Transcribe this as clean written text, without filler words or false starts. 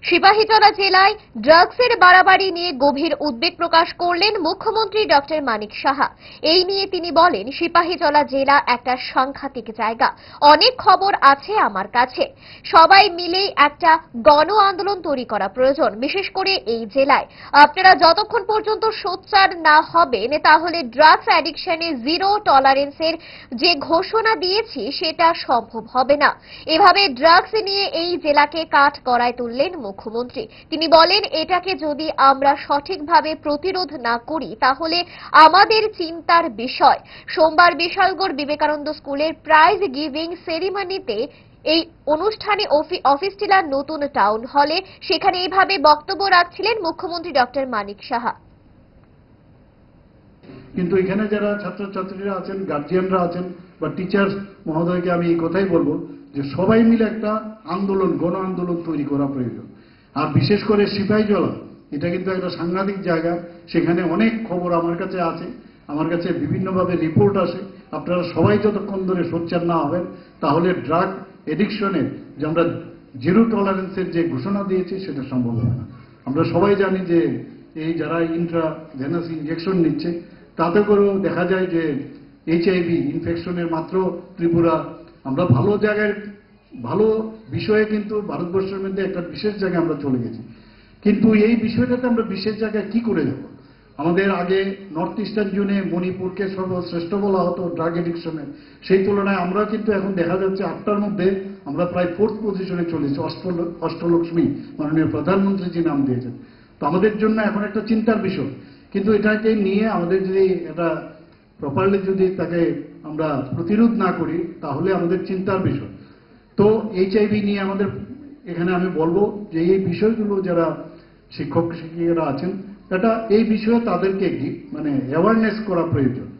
সিপাহীজলা জেলায় ড্রাগসের বাড়াবাড়ি নিয়ে গভীর উদ্বেগ প্রকাশ করলেন মুখ্যমন্ত্রী ডক্টর মানিক সাহা। এই নিয়ে তিনি বলেন, সিপাহীজলা জেলা একটা সাংঘাতিক জায়গা। অনেক খবর আছে আমার কাছে। সবাই মিলে একটা গণ আন্দোলন তৈরি করা প্রয়োজন। বিশেষ করে এই জেলায় আপনারা যতক্ষণ পর্যন্ত সোচ্চার না হবেন, তাহলে ড্রাগস অ্যাডিকশনে জিরো টলারেন্সের যে ঘোষণা দিয়েছি সেটা সম্ভব হবে না। এভাবে ড্রাগস নিয়ে এই জেলাকে কাঠগড়ায় তুললেন মুখ্যমন্ত্রী। তিনি বলেন, এটাকে যদি আমরা সঠিকভাবে প্রতিরোধ না করি তাহলে আমাদের চিন্তার বিষয়। সোমবার বিশালগড় বিবেকানন্দ স্কুলের প্রাইজ গিভিং সেরিমনিতে এই অনুষ্ঠানে অফিস টিলার নতুন টাউন হলে সেখানে এইভাবে বক্তব্য রাখছিলেন মুখ্যমন্ত্রী ডক্টর মানিক সাহা। কিন্তু এখানে যারা ছাত্রছাত্রীরা আছেন, গার্জিয়ানরা আছেন বা টিচার্স মহোদয়কে আমি এই কথাই বলবো যে সবাই মিলে একটা আন্দোলন, গণ আন্দোলন তৈরি করা প্রয়োজন। আর বিশেষ করে সিপাহীজলা, এটা কিন্তু একটা সাংঘাতিক জায়গা। সেখানে অনেক খবর আমার কাছে আছে, আমার কাছে বিভিন্নভাবে রিপোর্ট আসে। আপনারা সবাই যতক্ষণ ধরে সোচ্চার না হবেন তাহলে ড্রাগ এডিকশনের যে আমরা জিরো টলারেন্সের যে ঘোষণা দিয়েছি সেটা সম্ভব হবে না। আমরা সবাই জানি যে এই যারা ইন্ট্রাভেনাস ইনজেকশন নিচ্ছে তাতে করেও দেখা যায় যে HIV ইনফেকশনের মাত্র ত্রিপুরা আমরা ভালো জায়গায়, ভালো বিষয়ে কিন্তু ভারতবর্ষের মধ্যে একটা বিশেষ জায়গায় আমরা চলে গেছি। কিন্তু এই বিষয়টাতে আমরা বিশেষ জায়গায় কি করে যাব? আমাদের আগে নর্থ ইস্টার্ন জোনে মণিপুরকে সর্বশ্রেষ্ঠ বলা হতো ড্রাগ এডিকশনে। সেই তুলনায় আমরা কিন্তু এখন দেখা যাচ্ছে 8টার মধ্যে আমরা প্রায় 4th পজিশনে চলেছি। অষ্টলক্ষ্মী মাননীয় প্রধানমন্ত্রীজি নাম দিয়েছেন। তো আমাদের জন্য এখন একটা চিন্তার বিষয়। কিন্তু এটাকে নিয়ে আমাদের যদি এটা প্রপারলি যদি তাকে আমরা প্রতিরোধ না করি তাহলে আমাদের চিন্তার বিষয়। তো HIV নিয়ে আমাদের এখানে আমি বলবো যে এই বিষয়গুলো যারা শিক্ষক শিক্ষিকারা আছেন, এটা এই বিষয়ে তাদেরকে মানে অ্যাওয়ারনেস করা প্রয়োজন।